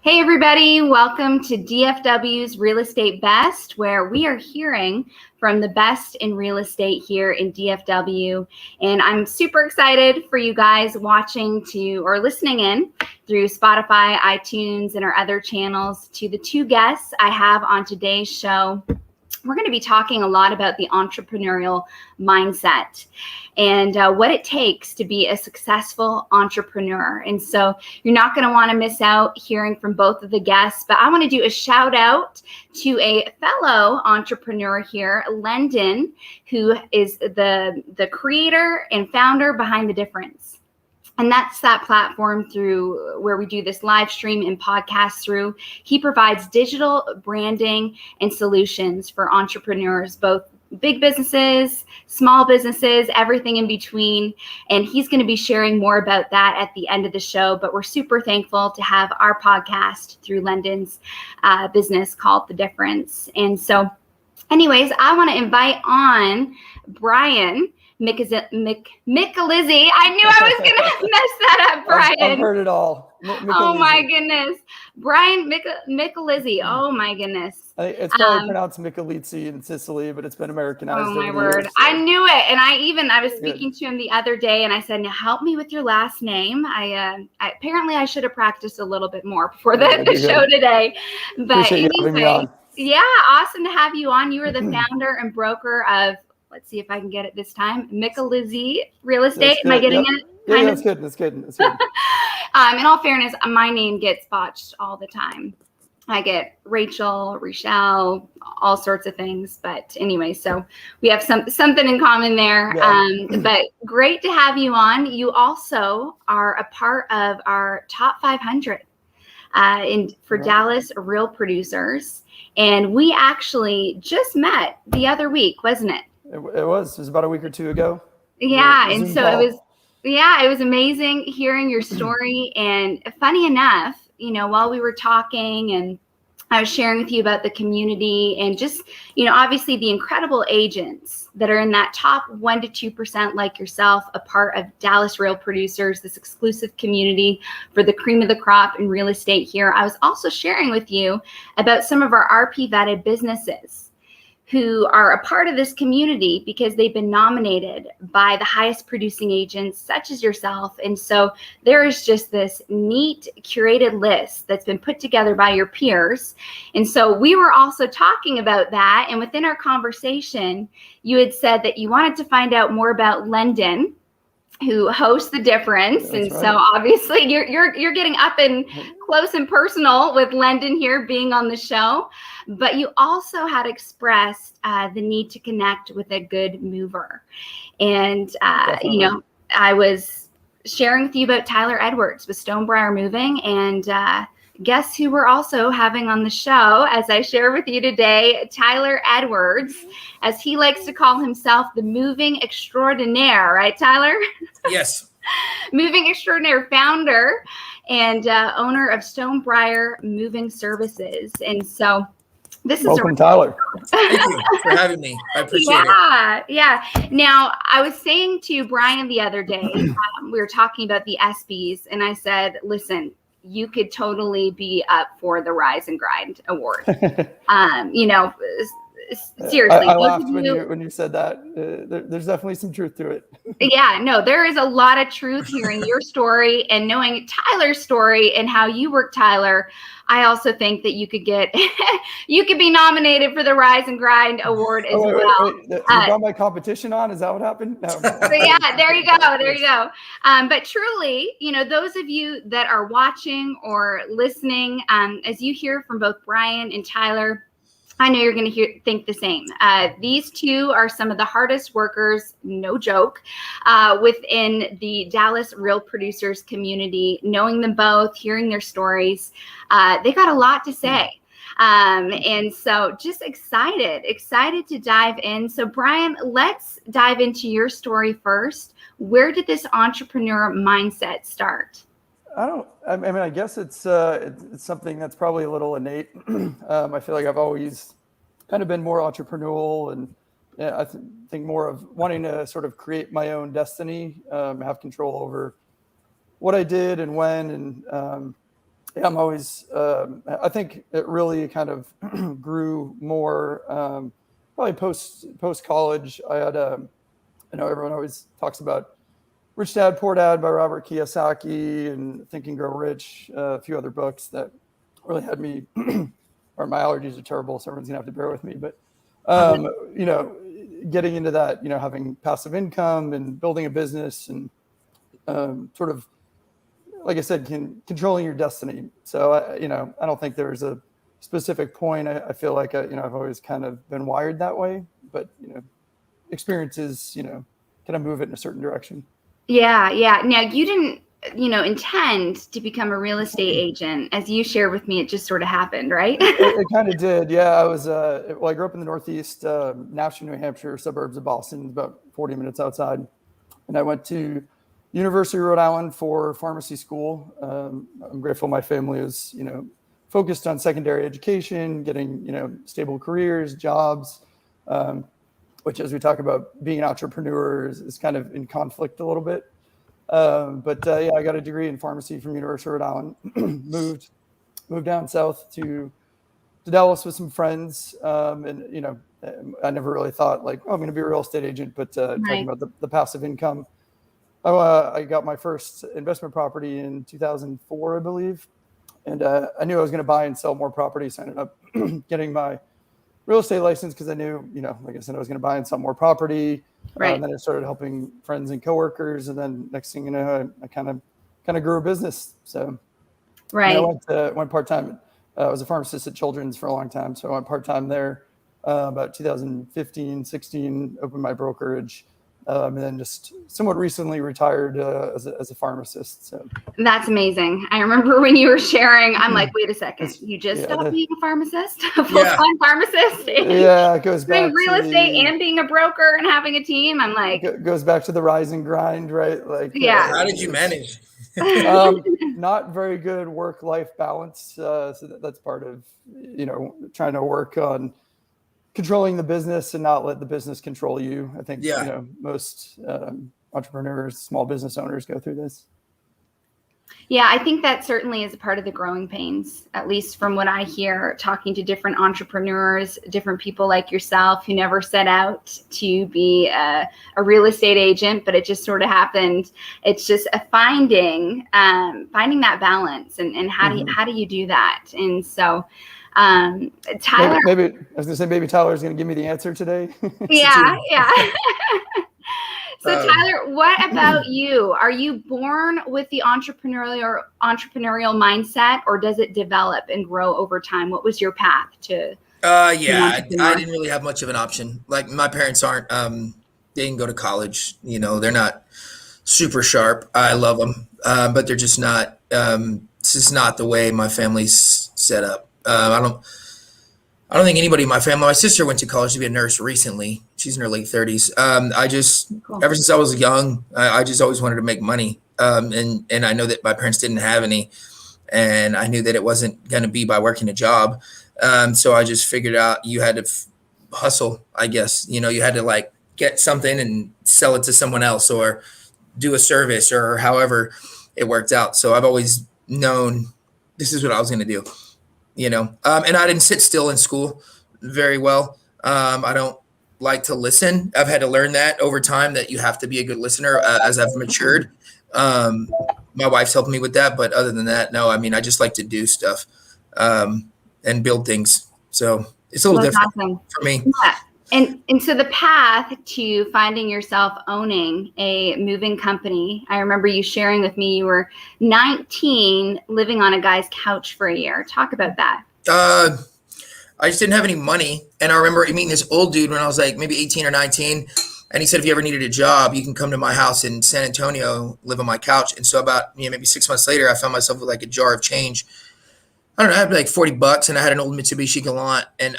Hey everybody, welcome to DFW's Real Estate Best, where we are hearing from the best in real estate here in DFW. And I'm super excited for you guys watching or listening in through Spotify, iTunes, and our other channels to the two guests I have on today's show. We're going to be talking a lot about the entrepreneurial mindset and what it takes to be a successful entrepreneur. And so you're not going to want to miss out hearing from both of the guests, but I want to do a shout out to a fellow entrepreneur here, Lendon, who is the creator and founder behind The Difference. And that's that platform through where we do this live stream and podcast through. He provides digital branding and solutions for entrepreneurs, both big businesses, small businesses, everything in between. And he's going to be sharing more about that at the end of the show. But we're super thankful to have our podcast through Lendon's business called The Difference. And so anyways, I want to invite on Brian Michelizzi. I knew I was going to mess that up, Brian. I've heard it all. Oh my goodness. Brian Michelizzi. Oh my goodness. It's probably pronounced Michelizzi in Sicily, but it's been Americanized. Oh my word. So. I knew it. And I was speaking to him the other day and I said, now help me with your last name. Apparently I should have practiced a little bit more before the show today. But anyway, yeah, awesome to have you on. You are the founder and broker of, let's see if I can get it this time, Michelizzi Real Estate. Am I getting it? Yeah, that's good. That's good. That's good. In all fairness, my name gets botched all the time. I get Rachel, Rachelle, all sorts of things. But anyway, so we have something in common there. Yeah. But great to have you on. You also are a part of our top 500 for Dallas Real Producers. And we actually just met the other week, wasn't it? It was about a week or two ago. Yeah. And so it was amazing hearing your story. And funny enough, while we were talking and I was sharing with you about the community and just, obviously the incredible agents that are in that top 1% to 2% like yourself, a part of Dallas Real Producers, this exclusive community for the cream of the crop in real estate here. I was also sharing with you about some of our RP vetted businesses who are a part of this community because they've been nominated by the highest producing agents such as yourself. And so there is just this neat curated list that's been put together by your peers. And so we were also talking about that. And within our conversation, you had said that you wanted to find out more about Lendon, who hosts The Difference. That's and right. So obviously you're getting up and close and personal with Lendon here being on the show, but you also had expressed the need to connect with a good mover. And, I was sharing with you about Tyler Edwards with Stonebriar Moving, and guess who we're also having on the show as I share with you today, Tyler Edwards, as he likes to call himself, the moving extraordinaire, right, Tyler? Yes. Moving extraordinaire founder and owner of Stonebriar Moving Services. And so this Welcome, Tyler. Thank you for having me. I appreciate it. Yeah. Now, I was saying to Brian the other day, we were talking about the ESPYs, and I said, listen, you could totally be up for the Rise and Grind Award. Seriously. I laughed when you said that. There's definitely some truth to it. Yeah, no, there is a lot of truth hearing your story and knowing Tyler's story and how you work, Tyler. I also think that you could be nominated for the Rise and Grind Award as well. Wait. You got my competition on? Is that what happened? No. So yeah, there you go. But truly, those of you that are watching or listening, as you hear from both Brian and Tyler, I know you're going to think the same. These two are some of the hardest workers, no joke, within the Dallas Real Producers community. Knowing them both, hearing their stories, they got a lot to say. And so just excited to dive in. So Brian, let's dive into your story first. Where did this entrepreneur mindset start? I guess it's something that's probably a little innate. I feel like I've always kind of been more entrepreneurial, and I think more of wanting to sort of create my own destiny, have control over what I did and when. And yeah, I'm always, I think it really kind of grew more, probably post college. I had, I know everyone always talks about Rich Dad, Poor Dad by Robert Kiyosaki and Think and Grow Rich, a few other books that really had me, or my allergies are terrible, so everyone's gonna have to bear with me. But, you know, getting into that, you know, having passive income and building a business and sort of, like I said, controlling your destiny. So, you know, I don't think there's a specific point. I feel like, you know, I've always kind of been wired that way, but, you know, experiences, you know, kind of move it in a certain direction. Yeah. Yeah. Now you didn't, you know, intend to become a real estate agent. As you shared with me, it just sort of happened, right? It kind of did. Yeah. I was, well, I grew up in the Northeast, Nashua, New Hampshire, suburbs of Boston, about 40 minutes outside. And I went to University of Rhode Island for pharmacy school. I'm grateful my family is, you know, focused on secondary education, getting, you know, stable careers, jobs, which, as we talk about being an entrepreneur, is kind of in conflict a little bit. But yeah, I got a degree in pharmacy from University of Rhode Island. moved down south to Dallas with some friends, and you know, I never really thought like, oh, I'm going to be a real estate agent, but talking about the passive income. I got my first investment property in 2004, I believe. And I knew I was going to buy and sell more properties. So I ended up getting my real estate license because I knew, you know, like I said, I was going to buy and sell more property. Right. And then I started helping friends and coworkers. And then next thing you know, I kind of grew a business. So right. I went part-time. I was a pharmacist at Children's for a long time. So I went part-time there about 2015, 16, opened my brokerage. And then just somewhat recently retired as a pharmacist. So that's amazing. I remember when you were sharing, I'm like, wait a second, you just stopped being a pharmacist, a full-time pharmacist? Yeah, it goes back to real estate and being a broker and having a team. I'm like, it goes back to the rise and grind, right? Like, yeah. How did you manage? Not very good work-life balance. So that's part of, you know, trying to work on controlling the business and not let the business control you. I think, you know, most entrepreneurs, small business owners go through this. Yeah, I think that certainly is a part of the growing pains, at least from what I hear, talking to different entrepreneurs, different people like yourself who never set out to be a real estate agent, but it just sort of happened. It's just a finding that balance and how do you do that? And so Tyler, maybe I was gonna say maybe Tyler's gonna give me the answer today. Yeah. So Tyler, what about you? Are you born with the entrepreneurial mindset, or does it develop and grow over time? What was your path to? Yeah, I didn't really have much of an option. Like my parents aren't, they didn't go to college. You know, they're not super sharp. I love them, but they're just not. This is not the way my family's set up. I don't think anybody in my family. My sister went to college to be a nurse recently. She's in her late 30s. Ever since I was young, I just always wanted to make money. And I know that my parents didn't have any, and I knew that it wasn't going to be by working a job. So I just figured out you had to hustle, I guess. You know, you had to like get something and sell it to someone else or do a service or however it worked out. So I've always known this is what I was going to do. You know, and I didn't sit still in school very well. I don't like to listen. I've had to learn that over time, that you have to be a good listener as I've matured. My wife's helped me with that. But other than that, no, I mean, I just like to do stuff and build things. So it's a little different for me. Yeah. And so the path to finding yourself owning a moving company, I remember you sharing with me you were 19 living on a guy's couch for a year. Talk about that. I just didn't have any money. And I remember meeting this old dude when I was like maybe 18 or 19. And he said, if you ever needed a job, you can come to my house in San Antonio, live on my couch. And so about maybe 6 months later, I found myself with like a jar of change. I don't know, I had like $40 and I had an old Mitsubishi Galant. And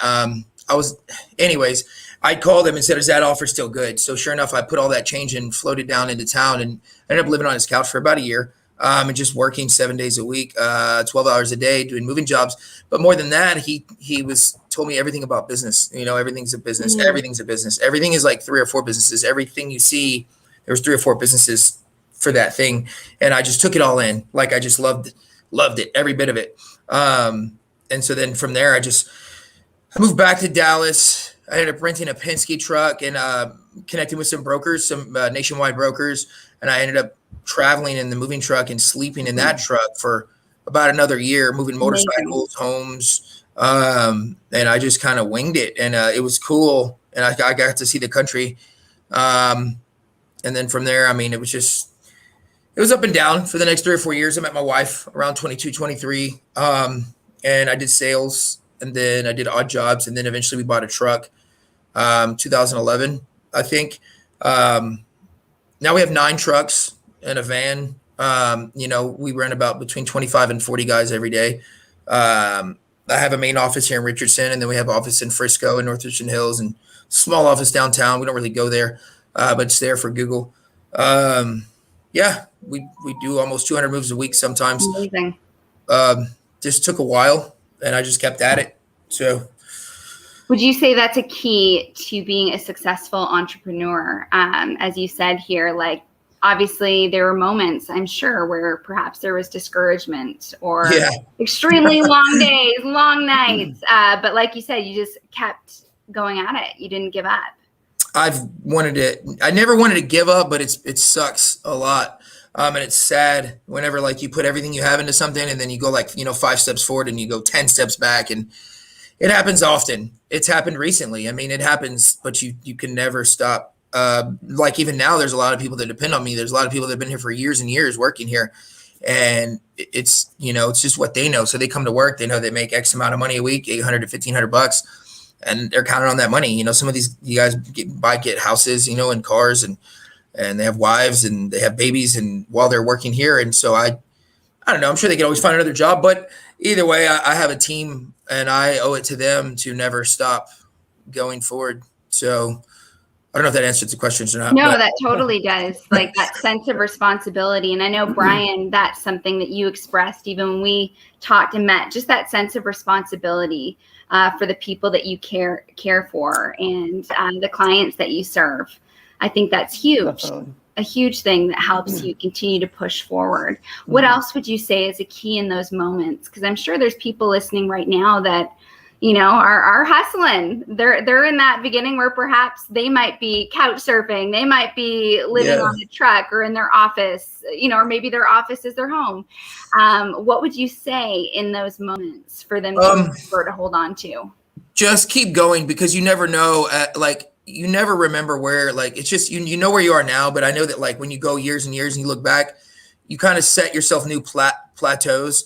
I called him and said, is that offer still good? So sure enough, I put all that change and floated down into town and ended up living on his couch for about a year. And just working 7 days a week, 12 hours a day, doing moving jobs. But more than that, he told me everything about business. You know, everything's a business. Mm-hmm. Everything's a business. Everything is like 3 or 4 businesses. Everything you see, there's 3 or 4 businesses for that thing. And I just took it all in. Like I just loved Loved it, every bit of it. And so then from there, I moved back to Dallas. I ended up renting a Penske truck and connecting with some brokers, some nationwide brokers. And I ended up traveling in the moving truck and sleeping in that truck for about another year, moving motorcycles, homes. And I just kind of winged it. And it was cool. And I got to see the country. And then from there, I mean, it was up and down for the next 3 or 4 years. I met my wife around 22, 23. And I did sales, and then I did odd jobs. And then eventually we bought a truck, 2011, I think. Now we have 9 trucks and a van. We rent about between 25 and 40 guys every day. I have a main office here in Richardson, and then we have an office in Frisco and North Richland Hills, and small office downtown. We don't really go there, but it's there for Google. We do almost 200 moves a week sometimes. Amazing. Just took a while, and I just kept at it. So would you say that's a key to being a successful entrepreneur? As you said here, like, obviously there were moments, I'm sure, where perhaps there was discouragement or extremely long days, long nights. But like you said, you just kept going at it. You didn't give up. I never wanted to give up, but it sucks a lot. And it's sad whenever like you put everything you have into something and then you go 5 steps forward and you go 10 steps back, and it happens often. It's happened recently. I mean, it happens, but you can never stop. Like even now, there's a lot of people that depend on me. There's a lot of people that have been here for years and years working here, and it's just what they know. So they come to work, they know they make X amount of money a week, $800 to $1,500, and they're counting on that money. Some of you guys get houses, and cars, and they have wives and they have babies, and while they're working here. And so I don't know, I'm sure they could always find another job, but either way, I have a team and I owe it to them to never stop going forward. So I don't know if that answers the questions or not. No, that totally does. Like that sense of responsibility. And I know, Brian, that's something that you expressed even when we talked and met, just that sense of responsibility for the people that you care for and the clients that you serve. I think that's huge. Definitely. A huge thing that helps you continue to push forward. What else would you say is a key in those moments? Because I'm sure there's people listening right now that, are hustling. They're in that beginning where perhaps they might be couch surfing. They might be living on a truck or in their office, or maybe their office is their home. What would you say in those moments for them to hold on to? Just keep going, because you never know, you never remember where, it's just, you know where you are now. But I know that when you go years and years and you look back, you kind of set yourself new plateaus,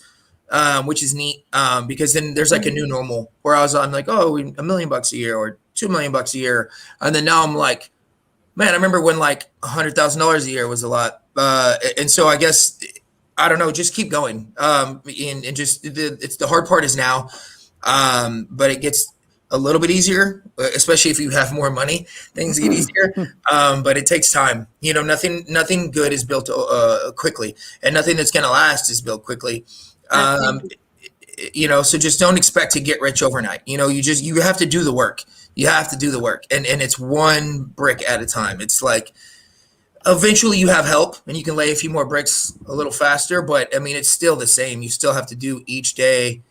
which is neat. Because then there's a new normal where I was on $1 million a year or $2 million a year. And then now I'm like, man, I remember when $100,000 a year was a lot. And so I guess, I don't know, just keep going. And just it's the hard part is now, but it gets a little bit easier, especially if you have more money. Things get easier, but it takes time. Nothing good is built quickly, and nothing that's going to last is built quickly. So just don't expect to get rich overnight. You have to do the work. You have to do the work, and it's one brick at a time. It's eventually you have help, and you can lay a few more bricks a little faster. But I mean, it's still the same. You still have to do each day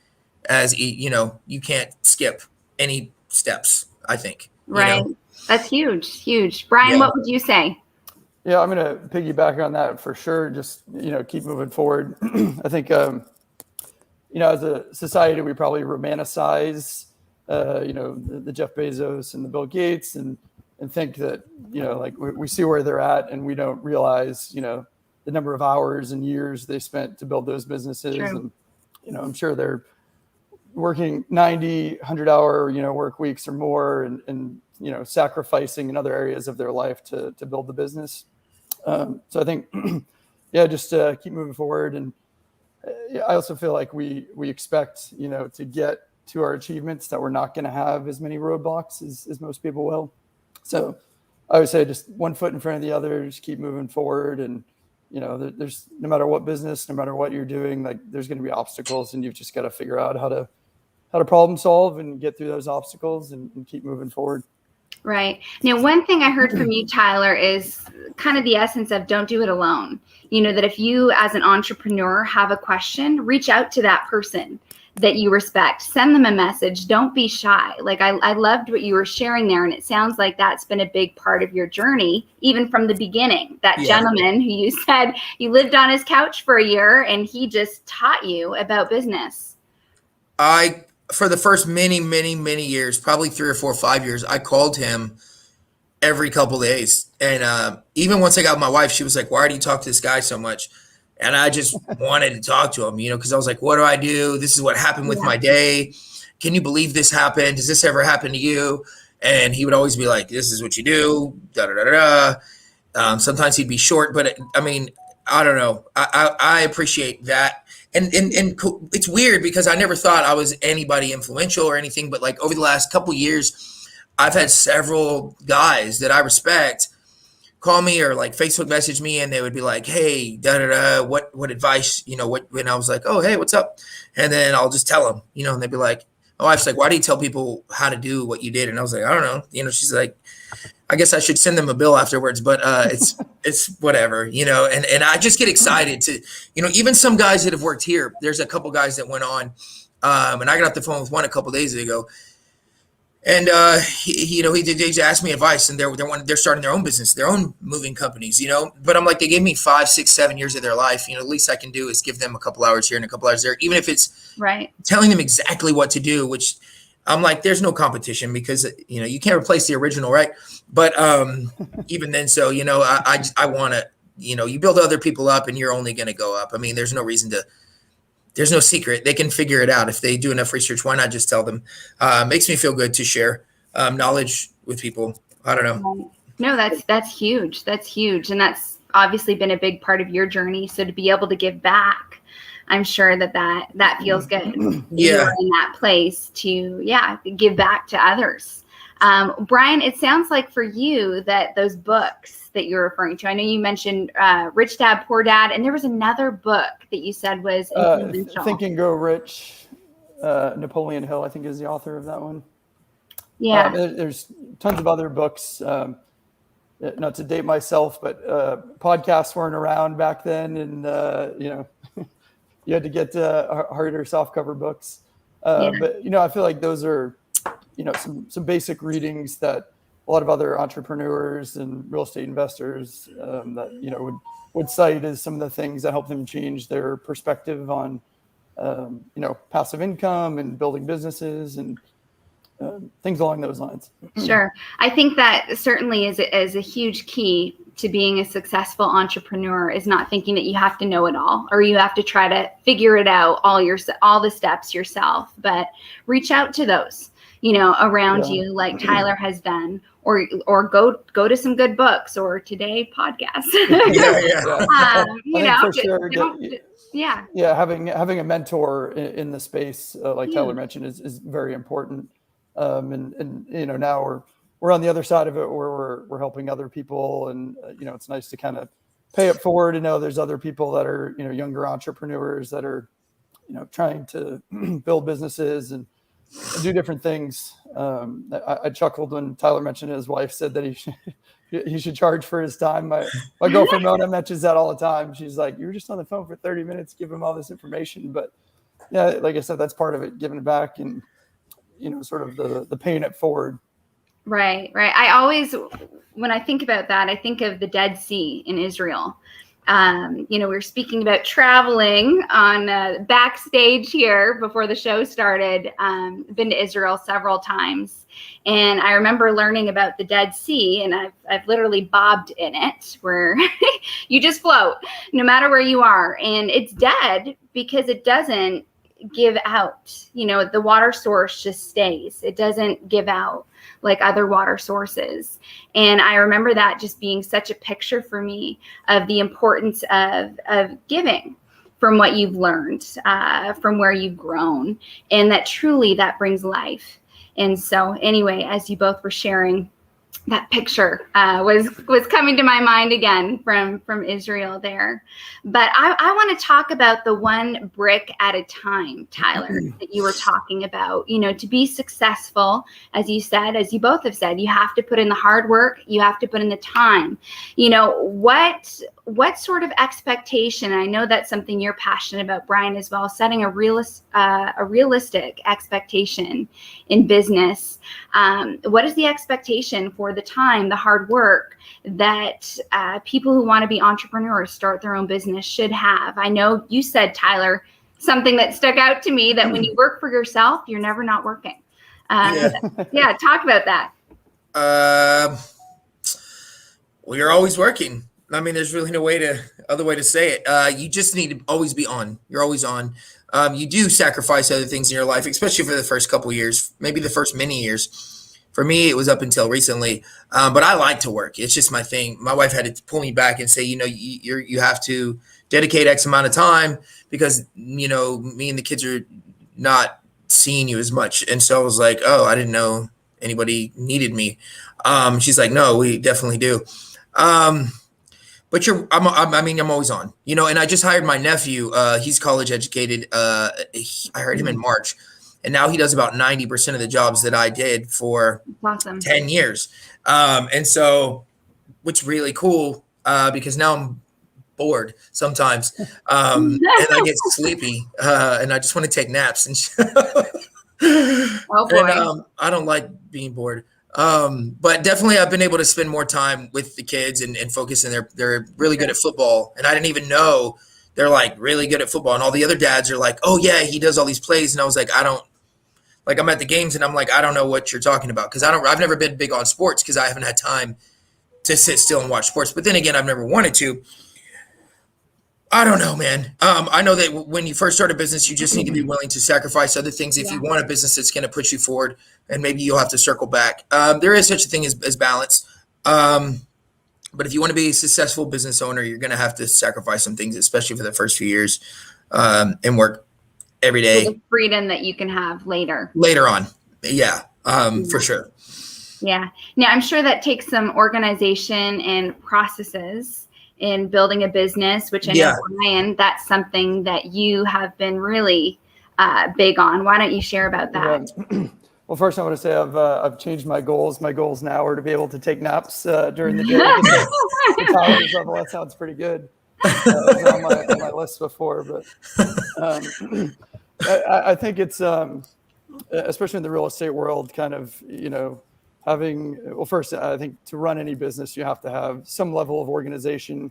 you can't skip any steps, I think. Right. That's huge. Brian, what would you say? Yeah, I'm going to piggyback on that for sure. Just, keep moving forward. I think, as a society, we probably romanticize, the Jeff Bezos and the Bill Gates and think that, we see where they're at and we don't realize, the number of hours and years they spent to build those businesses. True. And, I'm sure they're working 90, 100-hour, work weeks or more and sacrificing in other areas of their life to build the business. So I think, just keep moving forward. And I also feel like we expect, to get to our achievements that we're not going to have as many roadblocks as most people will. So I would say just one foot in front of the other, just keep moving forward. And, there's no matter what business, no matter what you're doing, there's going to be obstacles, and you've just got to figure out how to problem solve and get through those obstacles and keep moving forward. Right. Now, one thing I heard from you, Tyler, is kind of the essence of don't do it alone. That if you as an entrepreneur have a question, reach out to that person that you respect, send them a message. Don't be shy. Like I loved what you were sharing there. And it sounds like that's been a big part of your journey, even from the beginning. That gentleman who you said you lived on his couch for a year and he just taught you about business. For the first many years, probably 3 or 4 or 5 years, I called him every couple of days. And even once I got my wife, she was like, why do you talk to this guy so much? And I just wanted to talk to him, because I was like, what do I do? This is what happened with my day. Can you believe this happened? Does this ever happen to you? And he would always be like, this is what you do. Da, da, da, da. Sometimes he'd be short, but I mean, I don't know. I appreciate that. And it's weird because I never thought I was anybody influential or anything, but like over the last couple of years, I've had several guys that I respect call me or like Facebook message me, and they would be like, hey, da da da, what advice, when I was like, oh, hey, what's up? And then I'll just tell them, and they'd be like, my wife's like, why do you tell people how to do what you did? And I was like, I don't know. She's like, I guess I should send them a bill afterwards, but it's whatever, and I just get excited to, even some guys that have worked here, there's a couple guys that went on, and I got off the phone with one a couple days ago. And he just asked me advice, and they're starting their own business, their own moving companies, But I'm like, they gave me 5, 6, 7 years of their life. The least I can do is give them a couple hours here and a couple hours there, even if it's telling them exactly what to do. Which I'm like, there's no competition because you can't replace the original, right? But even then, so I want to, you build other people up, and you're only going to go up. I mean, there's no reason to. There's no secret. They can figure it out. If they do enough research, why not just tell them? Makes me feel good to share knowledge with people. I don't know. No, that's huge. That's huge. And that's obviously been a big part of your journey. So to be able to give back, I'm sure that feels good. You're in that place to, give back to others. Brian, it sounds like for you that those books that you're referring to, I know you mentioned Rich Dad, Poor Dad, and there was another book that you said was influential. Think and Grow Rich. Napoleon Hill, I think, is the author of that one. Yeah. There's tons of other books. Not to date myself, but podcasts weren't around back then, and you had to get harder softcover books. But I feel like those are some basic readings that a lot of other entrepreneurs and real estate investors that would cite as some of the things that help them change their perspective on passive income and building businesses and things along those lines. Sure. I think that certainly is a huge key to being a successful entrepreneur, is not thinking that you have to know it all or you have to try to figure it out all the steps yourself, but reach out to those around you, like Tyler has done, or go to some good books, or today podcast. For sure. Having a mentor in the space, like Tyler mentioned, is very important. And now we're on the other side of it, where we're helping other people, and it's nice to kind of pay it forward to know there's other people that are younger entrepreneurs that are trying to build businesses and do different things. I chuckled when Tyler mentioned his wife said that he should charge for his time. My girlfriend Mona mentions that all the time. She's like, you were just on the phone for 30 minutes, give him all this information. But yeah, like I said, that's part of it, giving it back and sort of the paying it forward. Right. I always, when I think about that, I think of the Dead Sea in Israel. We were speaking about traveling on backstage here before the show started. Been to Israel several times, and I remember learning about the Dead Sea, and I've literally bobbed in it, where you just float no matter where you are, and it's dead because it doesn't give out. The water source just stays. It doesn't give out like other water sources. And I remember that just being such a picture for me of the importance of giving from what you've learned, from where you've grown, and that truly that brings life. And so anyway, as you both were sharing, that picture was coming to my mind again from Israel there. But I want to talk about the one brick at a time, Tyler, that you were talking about. You know, to be successful, as you said, as you both have said, you have to put in the hard work, you have to put in the time. You know, what sort of expectation, I know that's something you're passionate about, Brian, as well, setting a realistic expectation in business. What is the expectation for the time, the hard work that people who want to be entrepreneurs, start their own business, should have? I know you said, Tyler, something that stuck out to me, that when you work for yourself, you're never not working. Yeah, talk about that. Well, you're always working. I mean, there's really no other way to say it. You just need to always be on. You're always on. You do sacrifice other things in your life, especially for the first couple of years, maybe the first many years. For me, it was up until recently, but I like to work. It's just my thing. My wife had to pull me back and say, you know, you have to dedicate X amount of time because, you know, me and the kids are not seeing you as much. And so I was like, oh, I didn't know anybody needed me. She's like, no, we definitely do. But I'm always on, you know, and I just hired my nephew. He's college educated. I hired him in March, and now he does about 90% of the jobs that I did for 10 years. And so, which really cool, because now I'm bored sometimes. And I get sleepy, and I just want to take naps. And, Oh boy. and I don't like being bored. But definitely I've been able to spend more time with the kids and focus, and they're really good at football. And I didn't even know they're like really good at football. And all the other dads are like, oh yeah, he does all these plays. And I was like, I'm at the games and I'm like, I don't know what you're talking about. Cause I've never been big on sports cause I haven't had time to sit still and watch sports. But then again, I've never wanted to. I don't know, man. I know that when you first start a business, you just need to be willing to sacrifice other things if you want a business that's going to push you forward, and maybe you'll have to circle back. There is such a thing as balance. But if you want to be a successful business owner, you're going to have to sacrifice some things, especially for the first few years, and work every day. The freedom that you can have later on. Yeah, for sure. Yeah. Now, I'm sure that takes some organization and processes in building a business, which I know, Brian, that's something that you have been really big on. Why don't you share about that? Yeah. Well, first I want to say I've changed my goals. My goals now are to be able to take naps during the day. The tolerance level, that sounds pretty good. It was on my list before, but I think it's, especially in the real estate world, kind of, you know, first, I think to run any business, you have to have some level of organization.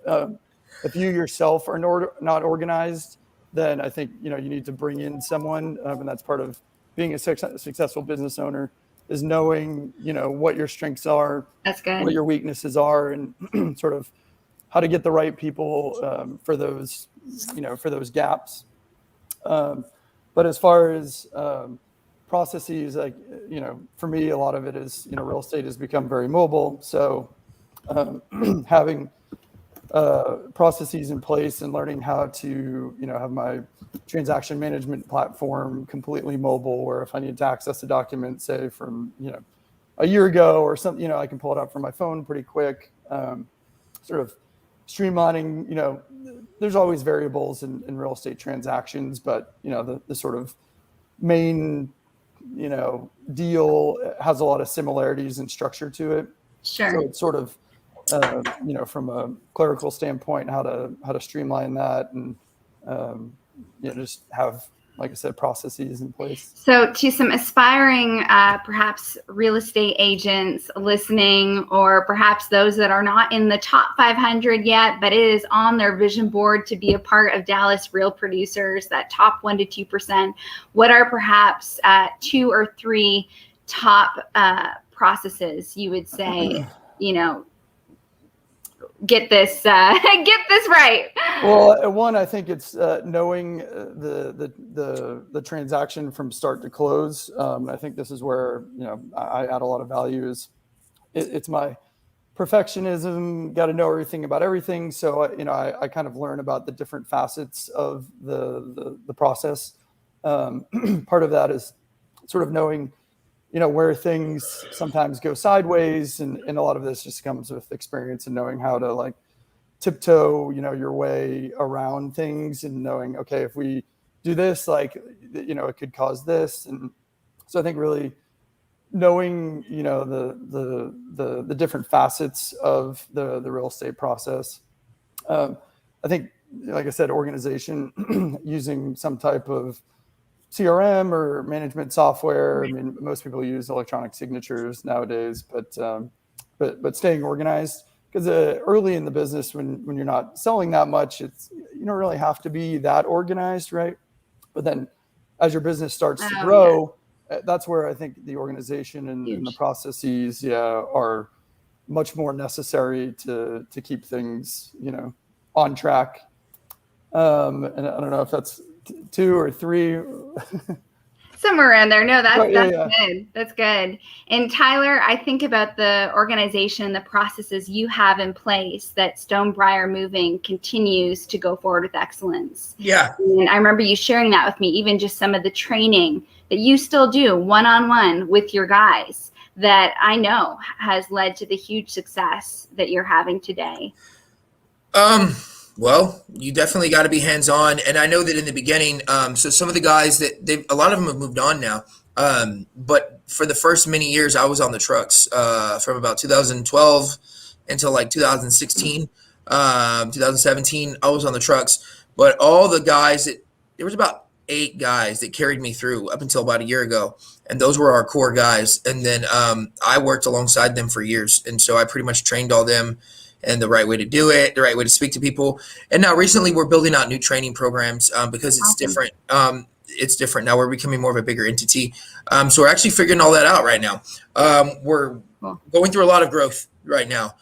If you yourself are not organized, then I think, you know, you need to bring in someone, and that's part of being a successful business owner, is knowing, you know, what your strengths are, that's good, what your weaknesses are, and sort of how to get the right people for those, you know, for those gaps. But as far as processes, like, you know, for me, a lot of it is, you know, real estate has become very mobile. So having processes in place and learning how to, you know, have my transaction management platform completely mobile, where if I need to access a document, say from, you know, a year ago or something, you know, I can pull it up from my phone pretty quick. Sort of streamlining, you know, there's always variables in real estate transactions, but, you know, the sort of main, you know, deal has a lot of similarities and structure to it. Sure. So it's sort of, you know, from a clerical standpoint, how to streamline that, and you know, just have, like I said, processes in place. So to some aspiring, perhaps real estate agents listening, or perhaps those that are not in the top 500 yet, but it is on their vision board to be a part of Dallas Real Producers, that top 1 to 2%, what are perhaps 2 or 3 top processes you would say, you know, get this right? Well, one, I think it's knowing the transaction from start to close. I think this is where, you know, I add a lot of value. Is it's my perfectionism, got to know everything about everything. So, you know, I kind of learn about the different facets of the process. Part of that is sort of knowing where things sometimes go sideways, and a lot of this just comes with experience and knowing how to like tiptoe, your way around things, and knowing, okay, if we do this, like, it could cause this. And so I think really knowing, the different facets of the real estate process. I think, like I said, organization, using some type of CRM or management software. I mean, most people use electronic signatures nowadays, but staying organized, because early in the business, when you're not selling that much, you don't really have to be that organized, right? But then as your business starts to grow, that's where I think the organization and the processes, are much more necessary to keep things, on track. And I don't know if that's 2 or 3. Somewhere around there. No, that's yeah. good. That's good. And Tyler, I think about the organization, the processes you have in place that Stonebriar Moving continues to go forward with excellence. Yeah. And I remember you sharing that with me, even just some of the training that you still do one-on-one with your guys that I know has led to the huge success that you're having today. Well, you definitely got to be hands-on. And I know that in the beginning, so some of the guys a lot of them have moved on now. But for the first many years, I was on the trucks, from about 2012 until like 2016, 2017, I was on the trucks. But all the guys there was about 8 guys that carried me through up until about a year ago. And those were our core guys. And then, I worked alongside them for years. And so I pretty much trained all them and the right way to do it, the right way to speak to people. And now recently we're building out new training programs, because it's different. It's different now. We're becoming more of a bigger entity. So we're actually figuring all that out right now. We're going through a lot of growth right now,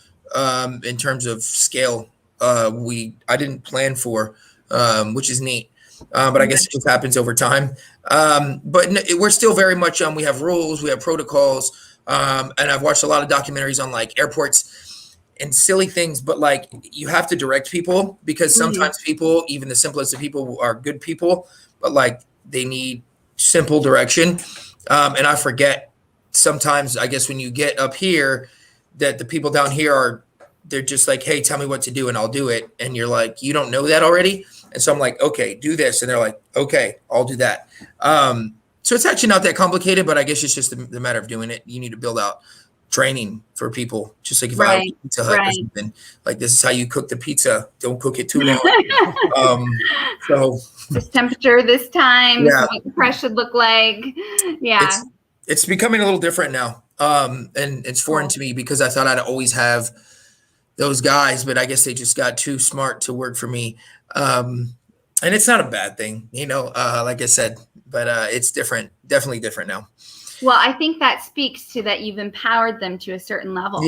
in terms of scale. I didn't plan for, which is neat. But I guess it just happens over time. But we're still very much, we have rules, we have protocols. And I've watched a lot of documentaries on like airports and silly things, but like you have to direct people, because sometimes people, even the simplest of people, are good people, but like they need simple direction. And I forget sometimes, I guess, when you get up here, that the people down here they're just like, hey, tell me what to do and I'll do it. And you're like, you don't know that already. And so I'm like, okay, do this. And they're like, okay, I'll do that. So it's actually not that complicated, but I guess it's just the matter of doing it. You need to build out training for people, just like if I was Pizza Hut or something, like this is how you cook the pizza. Don't cook it too long. So this temperature, this time, this is what the press should look like. Yeah, it's becoming a little different now, and it's foreign to me, because I thought I'd always have those guys, but I guess they just got too smart to work for me. And it's not a bad thing, like I said, but it's different, definitely different now. Well, I think that speaks to that you've empowered them to a certain level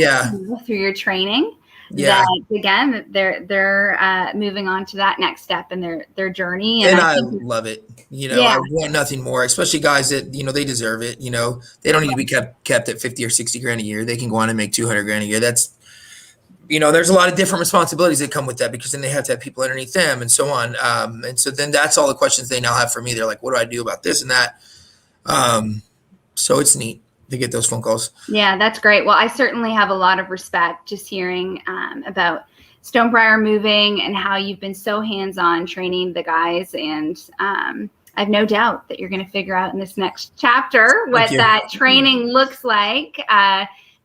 through your training. Yeah. That, again, they're moving on to that next step in their journey. And I love it. I want nothing more, especially guys that, they deserve it. They don't need to be kept at 50 or 60 grand a year. They can go on and make 200 grand a year. That's, there's a lot of different responsibilities that come with that, because then they have to have people underneath them and so on. And so then that's all the questions they now have for me. They're like, what do I do about this and that? So it's neat to get those phone calls. Yeah, that's great. Well, I certainly have a lot of respect just hearing about Stonebriar Moving and how you've been so hands-on training the guys. And I have no doubt that you're going to figure out in this next chapter what that training looks like,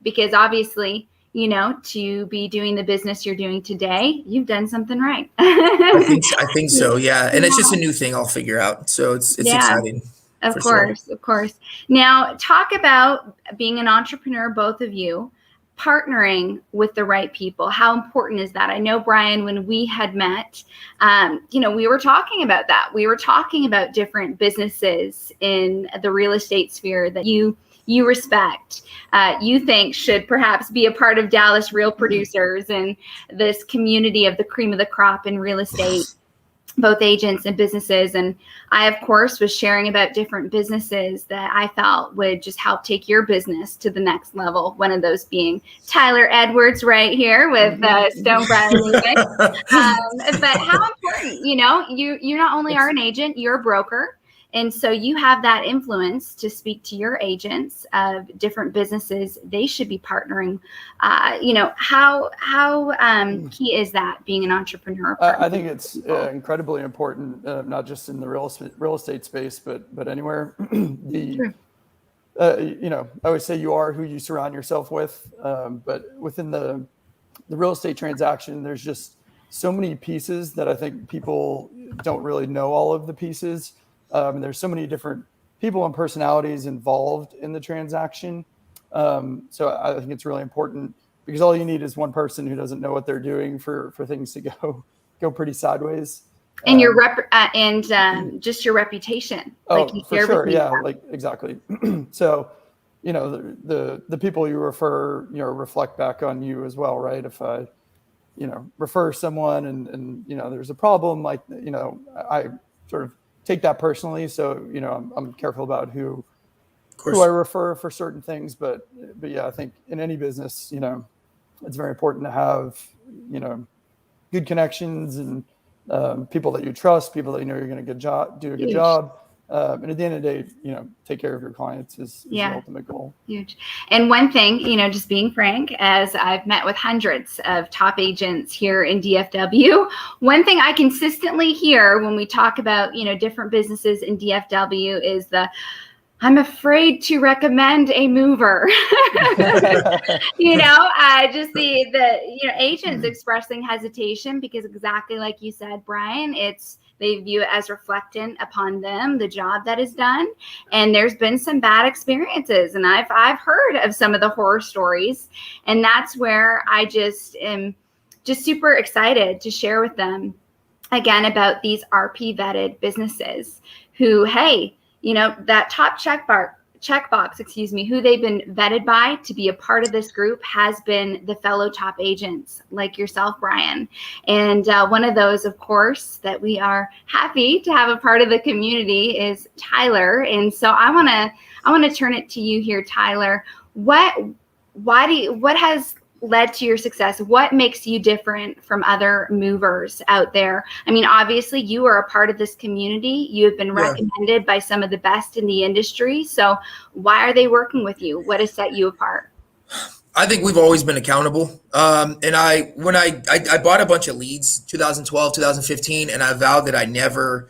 because obviously, to be doing the business you're doing today, you've done something right. I think so. Yeah. And it's just a new thing I'll figure out. So it's exciting. Of course. Now, talk about being an entrepreneur, both of you, partnering with the right people. How important is that? I know, Brian, when we had met, we were talking about that. We were talking about different businesses in the real estate sphere that you respect, you think should perhaps be a part of Dallas Real Producers and this community of the cream of the crop in real estate. Both agents and businesses. And I, of course, was sharing about different businesses that I felt would just help take your business to the next level. One of those being Tyler Edwards right here with Stonebriar Moving. But how important, you not only are an agent, you're a broker. And so you have that influence to speak to your agents of different businesses they should be partnering. How key is that, being an entrepreneur? I think it's incredibly important, not just in the real estate space, but anywhere. I always say you are who you surround yourself with. But within the real estate transaction, there's just so many pieces that I think people don't really know all of the pieces. And there's so many different people and personalities involved in the transaction. So I think it's really important, because all you need is one person who doesn't know what they're doing for things to go pretty sideways. And your just your reputation. Oh, for sure. Yeah, like exactly. So, the people you refer, reflect back on you as well, right? If I, refer someone and there's a problem, I sort of take that personally. So, I'm careful about who I refer for certain things. But yeah, I think in any business, it's very important to have, good connections and people that you trust, people that you're going to do a good job. And at the end of the day, take care of your clients is the ultimate goal. Huge. And one thing, just being frank, as I've met with hundreds of top agents here in DFW, one thing I consistently hear when we talk about, different businesses in DFW is I'm afraid to recommend a mover. Just the agents expressing hesitation, because exactly like you said, Brian, they view it as reflectant upon them, the job that is done. And there's been some bad experiences, and I've heard of some of the horror stories. And that's where I just am just super excited to share with them again about these RP vetted businesses who, hey, that top checkbox, who they've been vetted by to be a part of this group has been the fellow top agents like yourself, Brian. And one of those, of course, that we are happy to have a part of the community is Tyler. And so I want to turn it to you here, Tyler. What has led to your success? What makes you different from other movers out there? I mean, obviously you are a part of this community. You have been recommended by some of the best in the industry. So why are they working with you? What has set you apart? I think we've always been accountable. And when I bought a bunch of leads, 2012, 2015, and I vowed that I never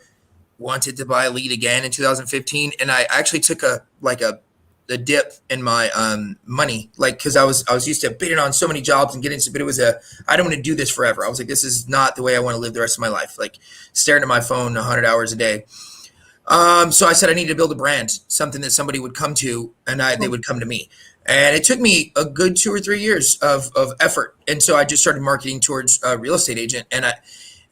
wanted to buy a lead again in 2015. And I actually took a dip in my money, because I was used to bidding on so many jobs and getting, but I don't want to do this forever. I was like, this is not the way I want to live the rest of my life, like staring at my phone 100 hours a day. So I said I needed to build a brand, something that somebody would come to, and they would come to me. And it took me a good 2 or 3 years of effort. And so I just started marketing towards a real estate agent, and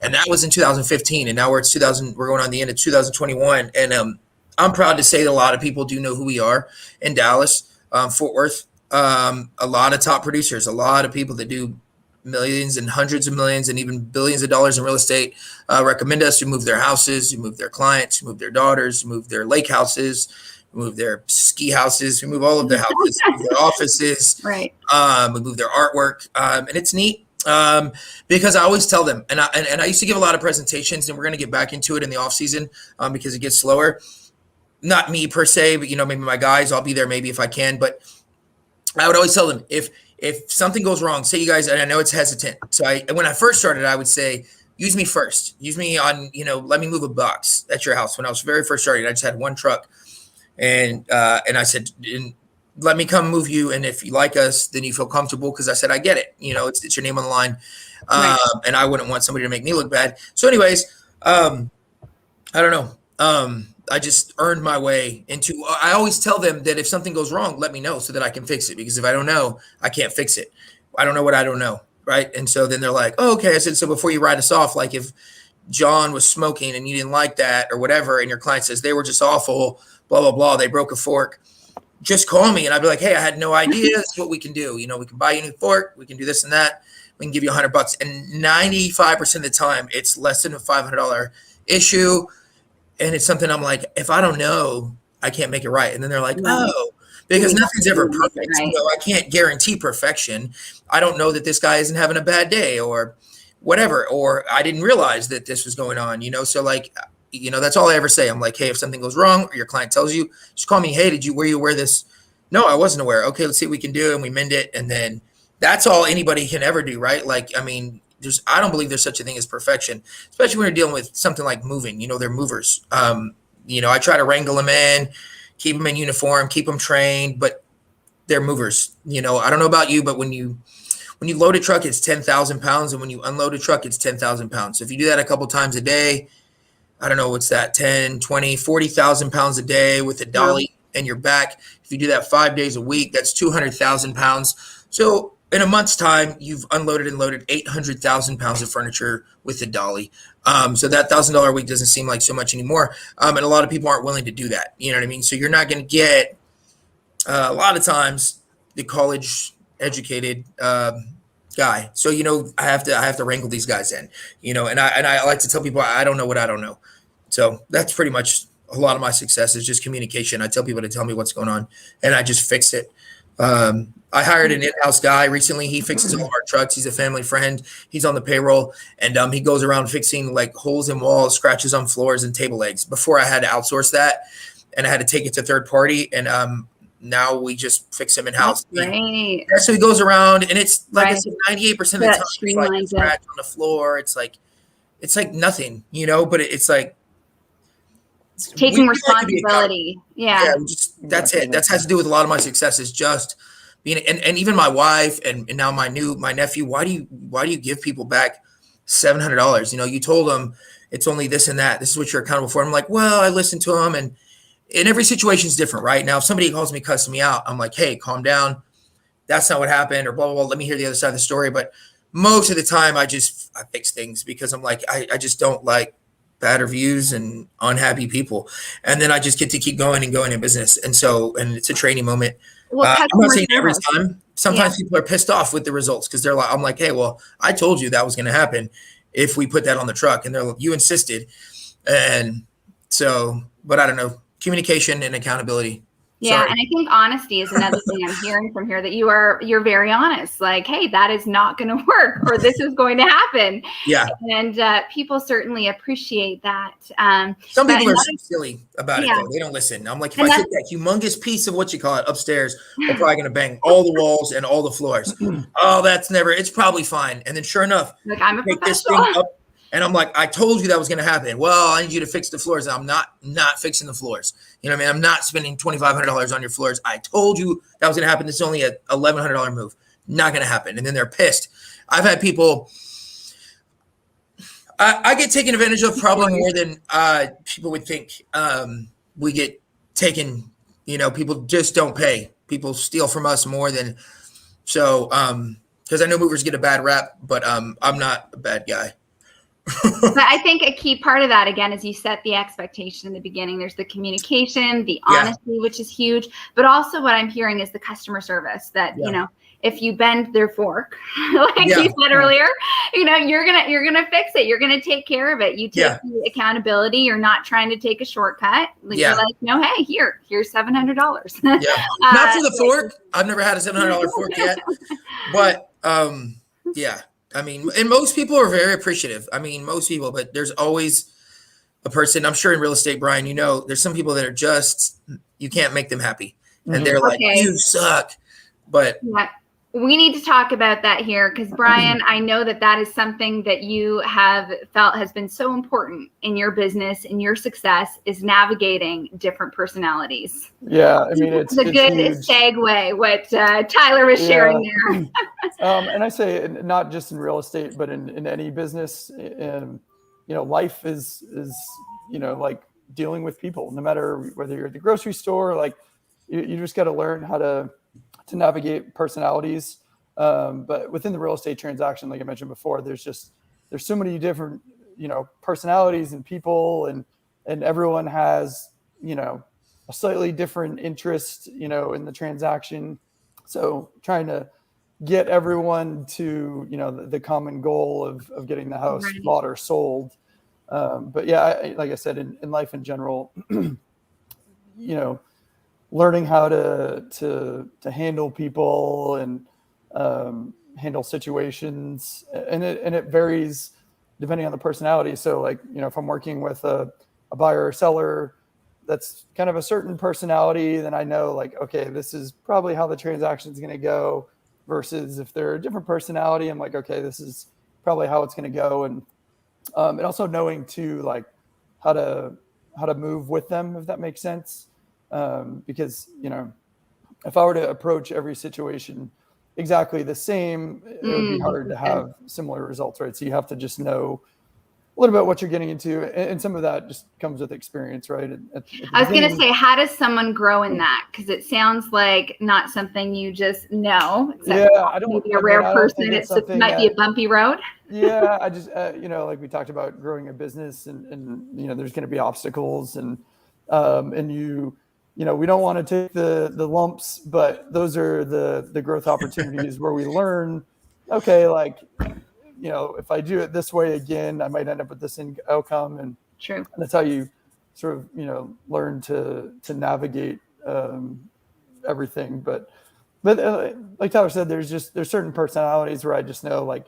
that was in 2015. And now we're going on the end of 2021. And I'm proud to say that a lot of people do know who we are in Dallas, Fort Worth. A lot of top producers, a lot of people that do millions and hundreds of millions and even billions of dollars in real estate recommend us. Who move their houses, who move their clients, who move their daughters, who move their lake houses, who move their ski houses, who move all of their houses, who move their offices, right? We move their artwork, and it's neat. Because I always tell them, and I used to give a lot of presentations, and we're going to get back into it in the off season because it gets slower. Not me per se, but maybe my guys, I'll be there maybe if I can. But I would always tell them, if something goes wrong, say you guys, and I know it's hesitant. So when I first started, I would say, use me first. Use me on, let me move a box at your house. When I was very first starting, I just had one truck. And I said, let me come move you. And if you like us, then you feel comfortable. Because I said, I get it. It's your name on the line. Right. And I wouldn't want somebody to make me look bad. So anyways, I don't know. I just earned my way into, I always tell them that if something goes wrong, let me know so that I can fix it. Because if I don't know, I can't fix it. I don't know what I don't know. Right. And so then they're like, oh, okay. I said, so before you write us off, like if John was smoking and you didn't like that or whatever, and your client says they were just awful, blah, blah, blah, they broke a fork, just call me. And I'd be like, hey, I had no idea. This is what we can do. We can buy you a new fork. We can do this and that. We can give you $100. And 95% of the time, it's less than a $500 issue. And it's something I'm like, if I don't know, I can't make it right. And then they're like, oh, because nothing's ever perfect. Right. I can't guarantee perfection. I don't know that this guy isn't having a bad day or whatever, or I didn't realize that this was going on, So like, that's all I ever say. I'm like, hey, if something goes wrong or your client tells you, just call me. Hey, were you aware of this? No, I wasn't aware. Okay, let's see what we can do. And we mend it. And then that's all anybody can ever do, right? Like, I mean, I don't believe there's such a thing as perfection, especially when you're dealing with something like moving. They're movers. I try to wrangle them in, keep them in uniform, keep them trained, but they're movers. I don't know about you, but when you load a truck, it's 10,000 pounds. And when you unload a truck, it's 10,000 pounds. So if you do that a couple times a day, I don't know, what's that, 10, 20, 40,000 pounds a day with a dolly and your back. If you do that 5 days a week, that's 200,000 pounds. So in a month's time, you've unloaded and loaded 800,000 pounds of furniture with a dolly. So that $1,000 a week doesn't seem like so much anymore. And a lot of people aren't willing to do that. You know what I mean? So you're not going to get a lot of times the college educated guy. So, I have to wrangle these guys in, and I like to tell people, I don't know what I don't know. So that's pretty much a lot of my success is just communication. I tell people to tell me what's going on and I just fix it. I hired an in-house guy recently. He fixes all of our trucks. He's a family friend. He's on the payroll, and he goes around fixing like holes in walls, scratches on floors, and table legs. Before I had to outsource that, and I had to take it to third party. And now we just fix them in-house. Right. So he goes around, and it's like I said, 98% of the time, it's like a scratch on the floor. It's like nothing, but it's like taking responsibility. Yeah, that's it. That has to do with a lot of my success is just being, and even my wife and now my nephew. Why do you give people back $700? You told them it's only this and that. This is what you're accountable for. I'm like, well, I listened to them, and every situation is different, right? Now, if somebody calls me, cussing me out, I'm like, hey, calm down. That's not what happened, or blah, blah, blah. Let me hear the other side of the story. But most of the time, I fix things because I'm like, I just don't like bad reviews and unhappy people. And then I just get to keep going and going in business. And it's a training moment. Well, I'm not saying every time. Sometimes people are pissed off with the results because they're like, I'm like, hey, well, I told you that was going to happen if we put that on the truck. And they're like, you insisted. And so, but I don't know, communication and accountability. Yeah. Sorry. And I think honesty is another thing I'm hearing from here, that you're very honest. Like, hey, that is not going to work, or this is going to happen. Yeah. And people certainly appreciate that. Some people are silly about it, Yeah. though. They don't listen. I'm like, if I take that humongous piece of what you call it upstairs, we're probably going to bang all the walls and all the floors. Oh, it's probably fine. And then sure enough, like, I'm a take this professional. thing up. And I'm like, I told you that was going to happen. Well, I need you to fix the floors. I'm not fixing the floors. You know what I mean? I'm not spending $2,500 on your floors. I told you that was going to happen. This is only a $1,100 move. Not going to happen. And then they're pissed. I've had people, I get taken advantage of probably more than people would think. We get taken, people just don't pay. People steal from us more than, so, because I know movers get a bad rap, but I'm not a bad guy. But I think a key part of that, again, is you set the expectation in the beginning. There's the communication, the honesty, which is huge. But also what I'm hearing is the customer service that, if you bend their fork, like you said earlier, you're gonna fix it. You're gonna take care of it. You take the accountability. You're not trying to take a shortcut. You're like, no, hey, here's $700. Not for the fork. I've never had a $700 fork yet. But I mean, and most people are very appreciative. I mean, most people, but there's always a person, I'm sure in real estate, Brian, there's some people that are just, you can't make them happy. And they're like, you suck. But we need to talk about that here, because Brian, I know that is something that you have felt has been so important in your business, in your success, is navigating different personalities. Yeah, I mean, it's a good huge segue what Tyler was sharing there. And I say not just in real estate, but in any business, life is like dealing with people, no matter whether you're at the grocery store, like you just got to learn how to navigate personalities. But within the real estate transaction, like I mentioned before, there's so many different, personalities and people, and everyone has, a slightly different interest, in the transaction. So trying to get everyone to, the common goal of getting the house bought or sold. But yeah, like I said, in life in general, learning how to handle people and handle situations, and it varies depending on the personality. So like, if I'm working with a a buyer or seller that's kind of a certain personality, then I know like, okay, this is probably how the transaction is going to go, versus if they're a different personality, I'm like, okay, this is probably how it's going to go. And also knowing too, like how to move with them, if that makes sense. Because, if I were to approach every situation exactly the same, it would be hard to have similar results, right? So you have to just know a little bit what you're getting into, and some of that just comes with experience, right? I was going to say, how does someone grow in that? Because it sounds like not something you just know. Yeah, I don't. Maybe a rare person. It might be a bumpy road. Yeah, I just like we talked about growing a business, and there's going to be obstacles, and we don't want to take the lumps, but those are the growth opportunities where we learn. Okay, like. If I do it this way again, I might end up with this outcome. And true. That's how you sort of, learn to navigate everything. But like Tyler said, there's certain personalities where I just know like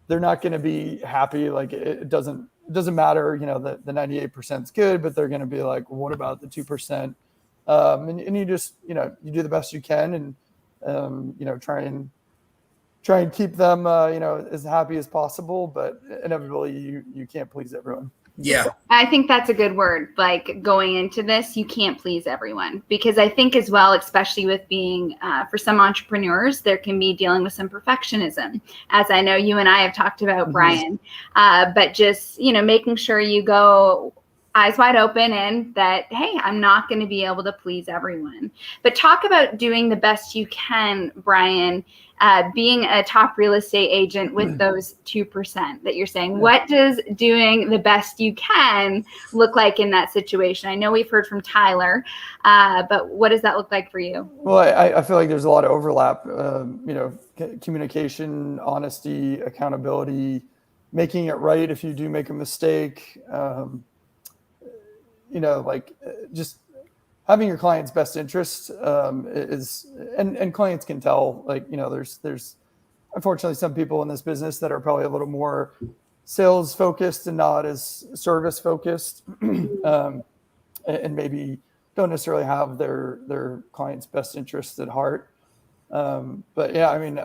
they're not going to be happy. Like it doesn't matter. The 98% is good, but they're going to be like, well, what about the 2%? And you just you do the best you can, and try and keep them, as happy as possible, but inevitably you can't please everyone. Yeah. I think that's a good word. Like going into this, you can't please everyone, because I think as well, especially with being, for some entrepreneurs, there can be dealing with some perfectionism, as I know you and I have talked about, Brian, but just, making sure you go eyes wide open and that, hey, I'm not going to be able to please everyone. But talk about doing the best you can, Brian, being a top real estate agent with those 2% that you're saying. What does doing the best you can look like in that situation? I know we've heard from Tyler, but what does that look like for you? Well, I feel like there's a lot of overlap, communication, honesty, accountability, making it right if you do make a mistake, just having your client's best interest is, and clients can tell, like, there's unfortunately some people in this business that are probably a little more sales focused and not as service focused, and maybe don't necessarily have their client's best interest at heart. But yeah, I mean,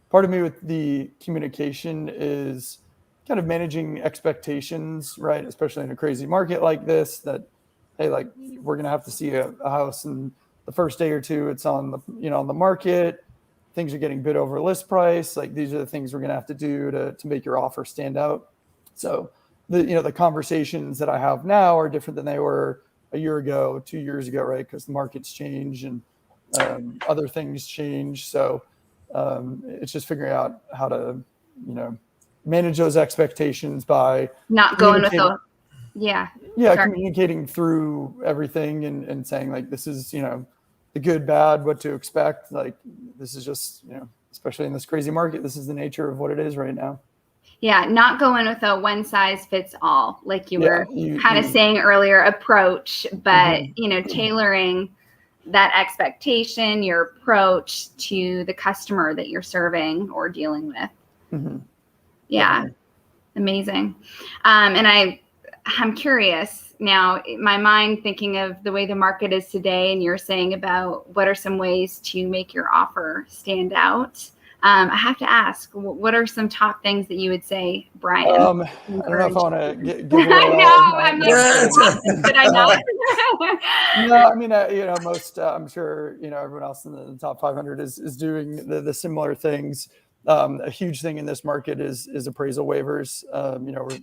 part of me with the communication is kind of managing expectations, right? Especially in a crazy market like this, that, hey, like we're going to have to see a house and the first day or two it's on the, on the market, things are getting bid over list price. Like these are the things we're going to have to do to make your offer stand out. So the conversations that I have now are different than they were a year ago, 2 years ago, right? Because the markets change and other things change. So it's just figuring out how to, manage those expectations by not going with communicating through everything and saying like, this is, the good, bad, what to expect. Like, this is just, especially in this crazy market, this is the nature of what it is right now. Yeah, not going with a one size fits all, like you were kind of saying earlier, approach, but, tailoring that expectation, your approach to the customer that you're serving or dealing with. Yeah, amazing. And I'm curious now, my mind thinking of the way the market is today, and you're saying about what are some ways to make your offer stand out. I have to ask, what are some top things that you would say, Brian? I don't know if I want to give away I'm not. Did I not? No, I mean, most, I'm sure, everyone else in the top 500 is doing the similar things. A huge thing in this market is appraisal waivers. We're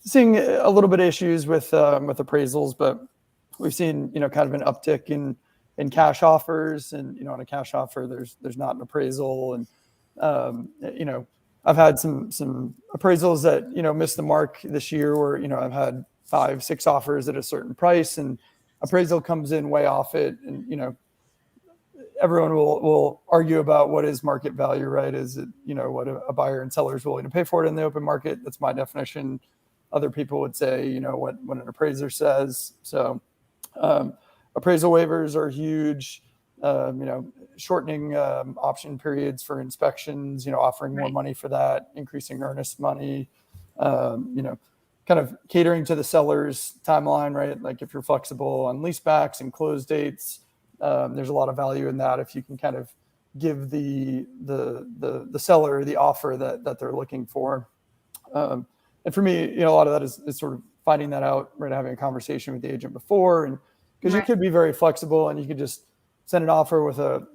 seeing a little bit of issues with appraisals, but we've seen, kind of an uptick in cash offers, and, on a cash offer, there's not an appraisal. And, I've had some appraisals that, missed the mark this year where, I've had 5-6 offers at a certain price and appraisal comes in way off it. And, everyone will argue about what is market value, right? Is it, what a buyer and seller is willing to pay for it in the open market? That's my definition. Other people would say, what an appraiser says. So appraisal waivers are huge. Shortening option periods for inspections, offering more money for that, increasing earnest money, kind kind of catering to the seller's timeline, right? Like if you're flexible on leasebacks and close dates, there's a lot of value in that if you can kind of give the seller the offer that they're looking for. And for me, a lot of that is sort of finding that out, right? Having a conversation with the agent before, and because you could be very flexible and you could just send an offer with a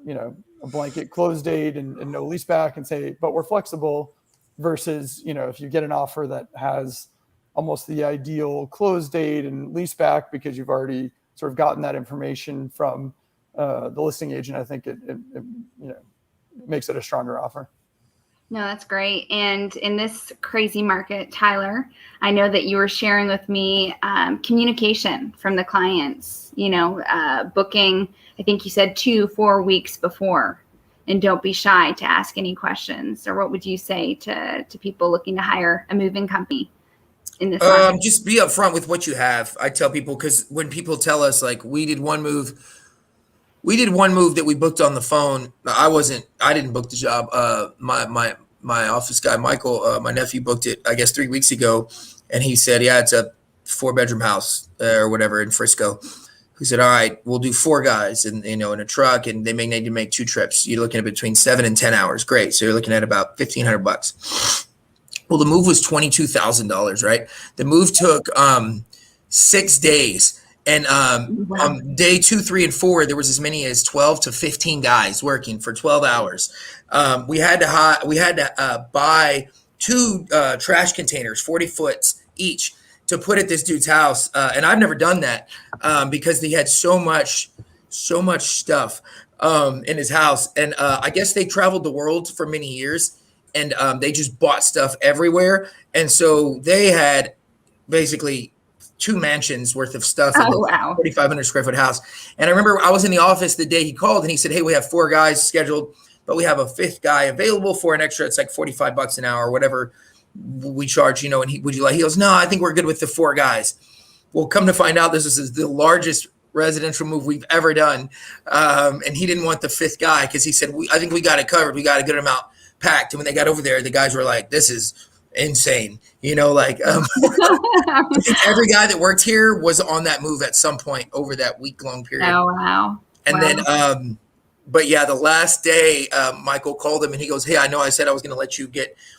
blanket close date and no lease back and say, but we're flexible, versus, if you get an offer that has almost the ideal close date and lease back because you've already sort of gotten that information from the listing agent, I think it makes it a stronger offer. No, that's great. And in this crazy market, Tyler, I know that you were sharing with me communication from the clients, booking, I think you said 2-4 weeks before, and don't be shy to ask any questions. Or what would you say to people looking to hire a moving company in this market? Just be upfront with what you have. I tell people, because when people tell us, like, we did one move that we booked on the phone. I didn't book the job. My office guy, Michael, my nephew, booked it, I guess, 3 weeks ago. And he said, yeah, it's a 4-bedroom house or whatever in Frisco. He said, all right, we'll do 4 guys and, in a truck, and they may need to make 2 trips. You're looking at between 7 and 10 hours. Great. So you're looking at about $1,500. Well, the move was $22,000, right? The move took 6 days. And on day 2, 3, and 4, there was as many as 12 to 15 guys working for 12 hours. We had to buy 2 trash containers, 40 foot each, to put at this dude's house. And I've never done that because he had so much stuff in his house. And I guess they traveled the world for many years, and they just bought stuff everywhere. And so they had basically 2 mansions worth of stuff in the 4,500 square foot house. And I remember I was in the office the day he called, and he said, hey, we have 4 guys scheduled, but we have a 5th guy available for an extra. It's like $45 an hour or whatever we charge, and he goes, no, I think we're good with the 4 guys. Well, come to find out, this is the largest residential move we've ever done. And he didn't want the 5th guy because he said, I think we got it covered. We got a good amount packed. And when they got over there, the guys were like, this is insane. I think every guy that worked here was on that move at some point over that week-long period. Oh, wow. And then, but yeah, the last day, Michael called him and he goes, hey, I know I said I was going to let you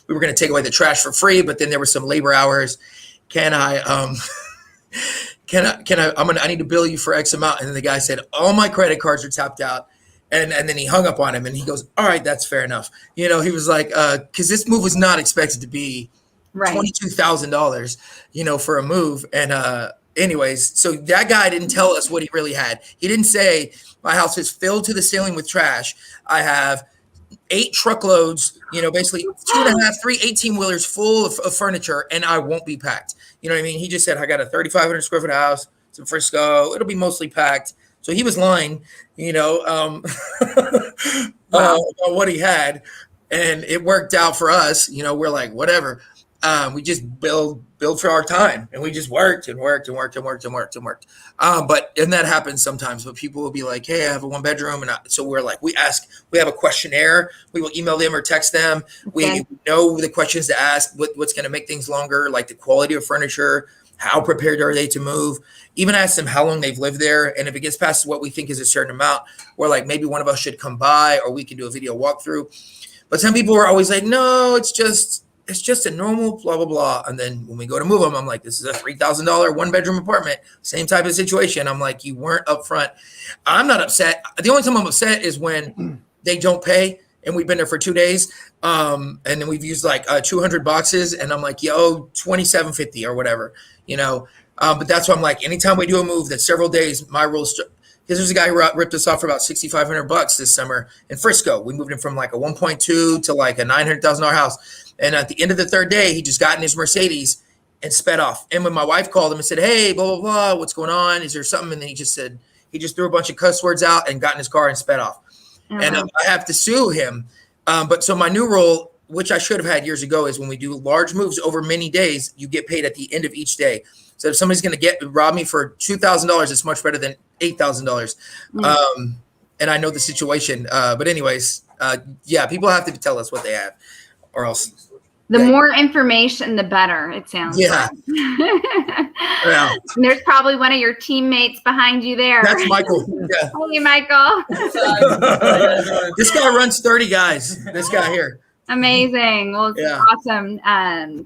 we were going to take away the trash for free, but then there were some labor hours. I need to bill you for X amount. And then the guy said, all my credit cards are tapped out. And then he hung up on him and he goes, all right, that's fair enough. He was like, cause this move was not expected to be $22,000, for a move. And, anyways, so that guy didn't tell us what he really had. He didn't say my house is filled to the ceiling with trash. I have 8 truckloads, basically 2.5, 3 18-wheelers full of furniture, and I won't be packed. You know what I mean? He just said, I got a 3,500 square foot house. It's in Frisco. It'll be mostly packed. So he was lying, about what he had, and it worked out for us. We're like, whatever. We just build for our time, and we just worked. And that happens sometimes, but people will be like, hey, I have a 1-bedroom. And so we're like, we have a questionnaire. We will email them or text them. We know the questions to ask, what's going to make things longer, like the quality of furniture, how prepared are they to move, even ask them how long they've lived there. And if it gets past what we think is a certain amount, we're like, maybe one of us should come by, or we can do a video walkthrough. But some people are always like, no, it's just a normal blah, blah, blah. And then when we go to move them, I'm like, this is a $3,000 1-bedroom apartment, same type of situation. I'm like, you weren't upfront. I'm not upset. The only time I'm upset is when they don't pay and we've been there for 2 days. And then we've used like 200 boxes, and I'm like, yo, $27.50 or whatever, but that's why I'm like, anytime we do a move that's several days, my rules, because there's a guy who ripped us off for about $6,500 this summer in Frisco. We moved him from like a 1.2 to like a $900,000 house. And at the end of the 3rd day, he just got in his Mercedes and sped off. And when my wife called him and said, hey, blah, blah, blah, what's going on? Is there something? And then he just threw a bunch of cuss words out and got in his car and sped off. Uh-huh. And I have to sue him. But so my new rule, which I should have had years ago, is when we do large moves over many days, you get paid at the end of each day. So if somebody's going to rob me for $2,000, it's much better than $8,000. Mm-hmm. And I know the situation. But anyways, people have to tell us what they have, or else. The more information, the better, it sounds like. Yeah. And there's probably one of your teammates behind you there. That's Michael. Yeah. Hey, Michael. This guy runs 30 guys. This guy here. Amazing. Well, it's awesome.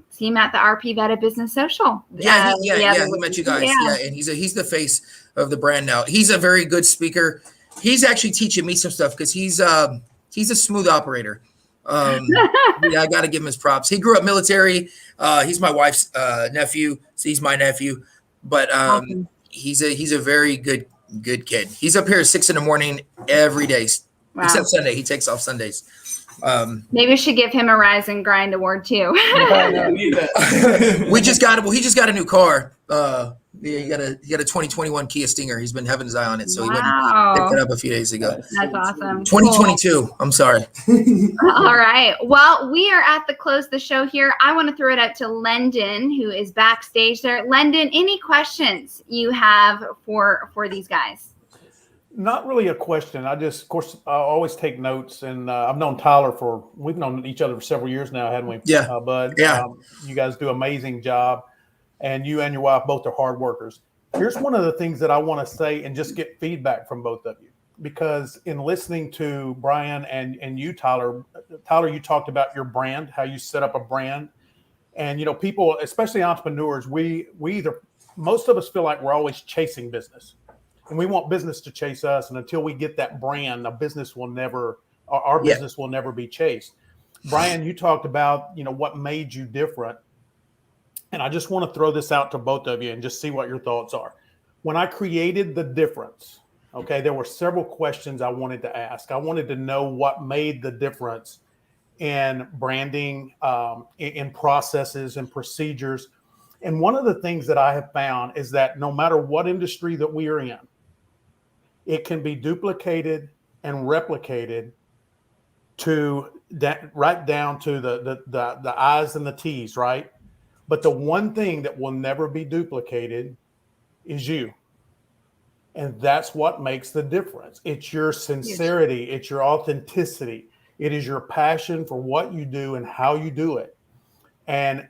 See him at the RP Veta Business Social. He met you guys. Yeah, and he's the face of the brand now. He's a very good speaker. He's actually teaching me some stuff because he's a smooth operator. I got to give him his props. He grew up military. He's my wife's nephew, so he's my nephew. But awesome. He's a very good kid. He's up here at 6 a.m. every day, except Sunday. He takes off Sundays. Maybe we should give him a Rise and Grind award too. He just got a new car. He got a 2021 Kia Stinger. He's been having his eye on it, so he went and picked it up a few days ago. That's awesome. 2022. Cool. I'm sorry. All right. Well, we are at the close of the show here. I want to throw it out to Lendon, who is backstage there. Lendon, any questions you have for these guys? Not really a question. I always take notes, and I've known Tyler we've known each other for several years now, haven't we? Yeah. Bud? Yeah. You guys do an amazing job, and you and your wife both are hard workers. Here's one of the things that I want to say and just get feedback from both of you, because in listening to Brian and you, Tyler, you talked about your brand, how you set up a brand, and people, especially entrepreneurs, most of us feel like we're always chasing business. And we want business to chase us. And until we get that brand, our business will never be chased. Brian, you talked about, what made you different. And I just want to throw this out to both of you and just see what your thoughts are. When I created the difference, okay, there were several questions I wanted to ask. I wanted to know what made the difference in branding, in processes and procedures. And one of the things that I have found is that no matter what industry that we are in, it can be duplicated and replicated to that, right down to the I's and the T's, right? But the one thing that will never be duplicated is you. And that's what makes the difference. It's your sincerity. It's your authenticity. It is your passion for what you do and how you do it. And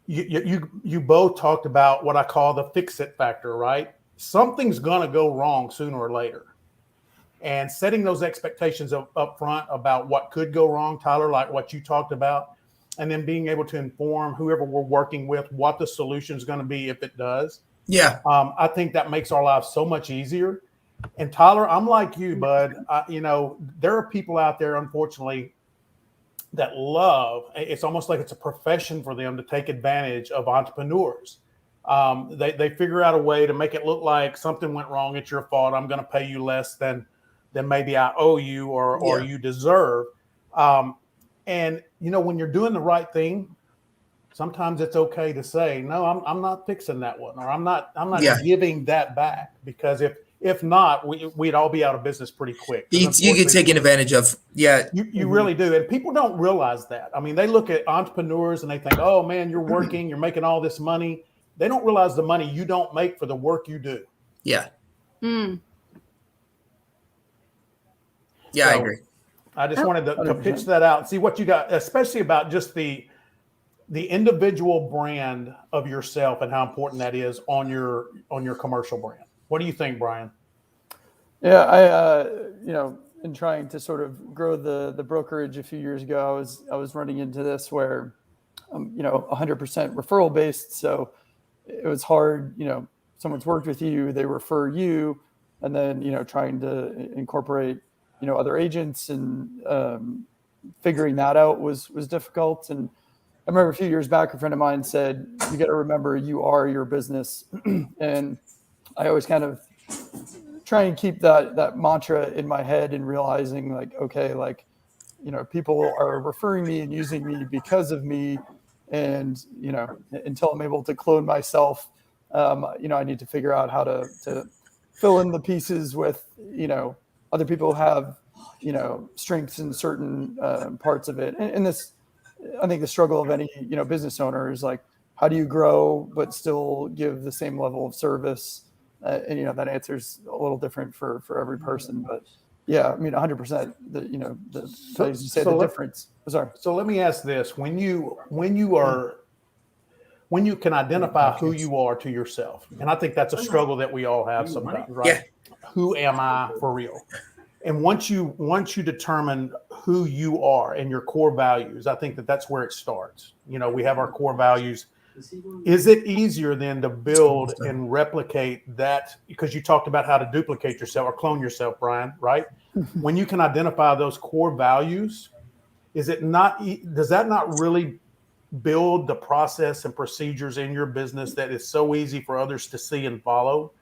you both talked about what I call the fix-it factor, right? Something's going to go wrong sooner or later. And setting those expectations up front about what could go wrong, Tyler, like what you talked about, and then being able to inform whoever we're working with what the solution is going to be if it does. Yeah. I think that makes our lives so much easier. And Tyler, I'm like you, bud. There are people out there, unfortunately, that it's almost like it's a profession for them to take advantage of entrepreneurs. They figure out a way to make it look like something went wrong. It's your fault. I'm going to pay you less than maybe I owe you or you deserve. And when you're doing the right thing, sometimes it's okay to say, no, I'm not fixing that one, or I'm not giving that back, because if not, we'd all be out of business pretty quick. You get taken advantage of. Yeah. You really do. And people don't realize that. I mean, they look at entrepreneurs and they think, oh man, you're working, you're making all this money. They don't realize the money you don't make for the work you do. Yeah. Yeah, I agree. I just wanted to pitch that out and see what you got, especially about just the individual brand of yourself and how important that is on your commercial brand. What do you think, Brian? Yeah, I in trying to sort of grow the brokerage a few years ago, I was running into this where 100% referral based. So it was hard, someone's worked with you, they refer you, and then, trying to incorporate, other agents, and figuring that out was difficult. And I remember a few years back, a friend of mine said, you got to remember you are your business. And I always kind of try and keep that mantra in my head, and realizing like, okay, like, people are referring me and using me because of me. And, until I'm able to clone myself, I need to figure out how to fill in the pieces with, other people have, strengths in certain parts of it. And this, I think the struggle of any, business owner is like, how do you grow but still give the same level of service? And that answer's a little different for every person. But yeah, I mean, 100%. As you say, the difference. Sorry. So let me ask this: when you can identify who you are to yourself, and I think that's a struggle that we all have sometimes, right? Yeah. Who am I for real? And once you determine who you are and your core values, I think that's where it starts. We have our core values. Is it easier then to build and replicate that? Because you talked about how to duplicate yourself or clone yourself, Brian, right? When you can identify those core values, does that not really build the process and procedures in your business that is so easy for others to see and follow?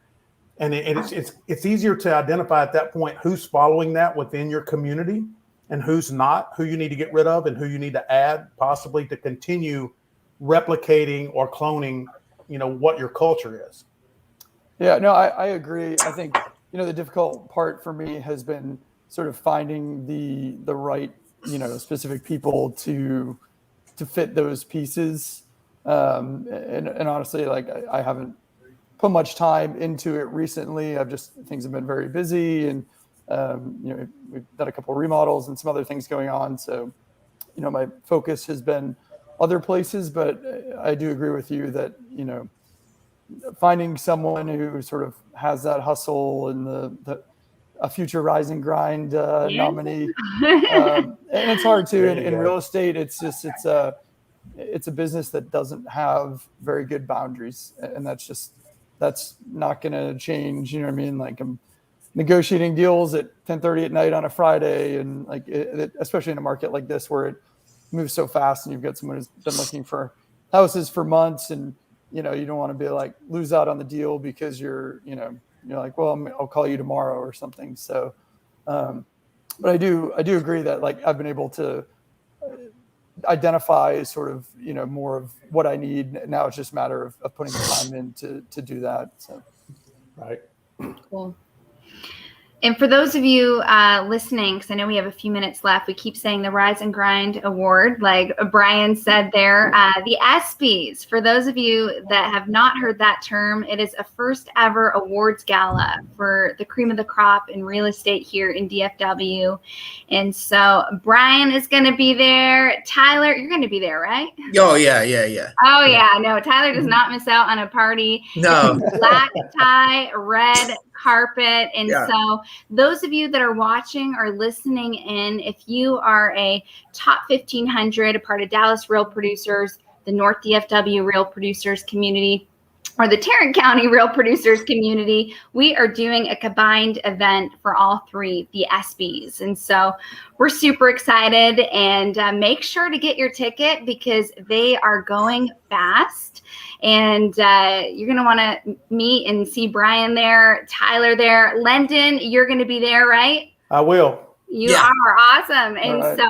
And it's easier to identify at that point who's following that within your community and who's not, who you need to get rid of and who you need to add possibly to continue replicating or cloning, what your culture is. Yeah, no, I agree. I think, the difficult part for me has been sort of finding the right, specific people to fit those pieces. And honestly, like I haven't put much time into it recently. Things have been very busy, and we've done a couple of remodels and some other things going on. So, my focus has been other places, but I do agree with you that, finding someone who sort of has that hustle and a future rise and grind nominee. And it's hard too in real estate. It's a business that doesn't have very good boundaries, and that's not going to change. You know what I mean? Like, I'm negotiating deals at 10:30 at night on a Friday, and like, especially in a market like this where it moves so fast, and you've got someone who's been looking for houses for months, and you don't want to be like lose out on the deal because you're like, well, I'll call you tomorrow or something. So, but I do agree that like I've been able to identify sort of more of what I need. Now it's just a matter of putting the time in to do that. So, right. Cool. And for those of you listening, because I know we have a few minutes left, we keep saying the Rise and Grind Award, like Brian said there. The ESPYs, for those of you that have not heard that term, it is a first ever awards gala for the cream of the crop in real estate here in DFW. And so Brian is going to be there. Tyler, you're going to be there, right? Oh, yeah. Oh, yeah. No, Tyler does not miss out on a party. No. Black tie, red carpet. And Yeah. so those of you that are watching or listening in, if you are a top 1500, a part of Dallas Real Producers, the North DFW Real Producers community, or the Tarrant County Real Producers community, we are doing a combined event for all three, the ESPYs. And so we're super excited, and make sure to get your ticket because they are going fast. And you're going to want to meet and see Brian there, Tyler there. Lendon, you're going to be there, right? I will. You are awesome. And right. So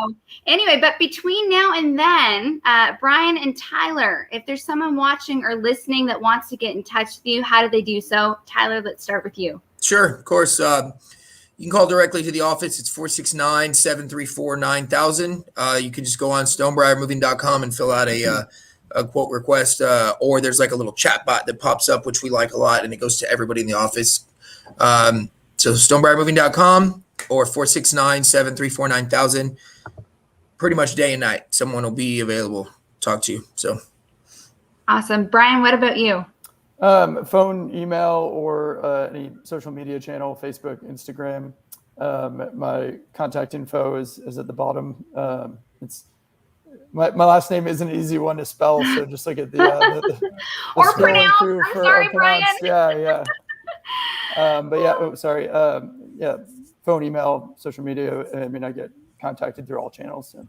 anyway, but between now and then, Brian and Tyler, if there's someone watching or listening that wants to get in touch with you, how do they do so? Tyler, let's start with you. Sure, of course. You can call directly to the office. It's 469-734-9000. You can just go on stonebriarmoving.com and fill out a quote request, or there's like a little chat bot that pops up, which we like a lot, and it goes to everybody in the office. So stonebriarmoving.com or 469-734-9000. Pretty much day and night, someone will be available to talk to you. So awesome. Brian, what about you? Phone, email, or any social media channel, Facebook, Instagram. My contact info is at the bottom. It's my last name is an easy one to spell, so just look at the or pronounce. I'm sorry, Brian. Yeah. But yeah, phone, email, social media. I mean, I get contacted through all channels. So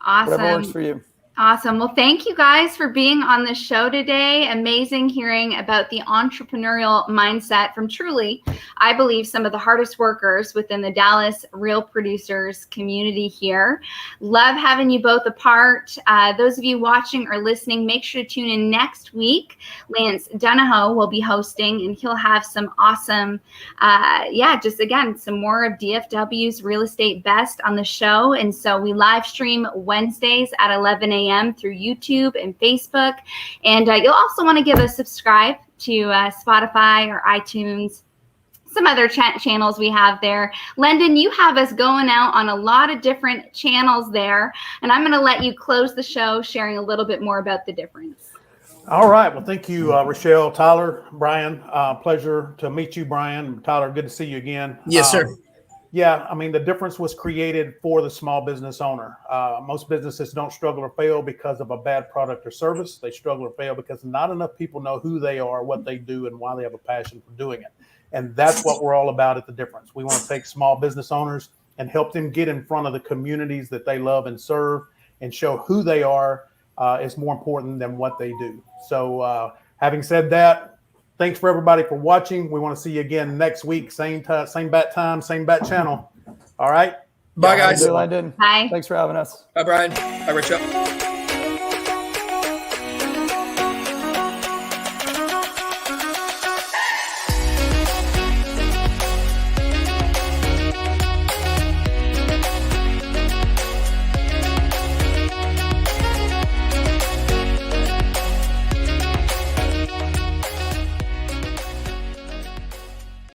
awesome. Whatever works for you. Awesome. Well, thank you guys for being on the show today. Amazing hearing about the entrepreneurial mindset from truly, I believe, some of the hardest workers within the Dallas Real Producers community here. Love having you both apart. Those of you watching or listening, make sure to tune in next week. Lance Dunahoe will be hosting, and he'll have some awesome, some more of DFW's real estate best on the show. And so we live stream Wednesdays at 11 a.m. through YouTube and Facebook. And you'll also want to give a subscribe to Spotify or iTunes some other channels we have there. Lendon, you have us going out on a lot of different channels there, and I'm going to let you close the show sharing a little bit more about the difference. All right. Well, thank you, Rachelle, Tyler, Brian. Pleasure to meet you, Brian. Tyler, good to see you again. Yes, sir. Yeah, I mean, the difference was created for the small business owner. Most businesses don't struggle or fail because of a bad product or service. They struggle or fail because not enough people know who they are, what they do, and why they have a passion for doing it. And that's what we're all about at The Difference. We want to take small business owners and help them get in front of the communities that they love and serve, and show who they are is more important than what they do. So having said that, thanks for everybody for watching. We want to see you again next week. Same bat time, same bat channel. All right. Bye, guys. London. Bye. Thanks for having us. Bye, Brian. Bye, Rachelle.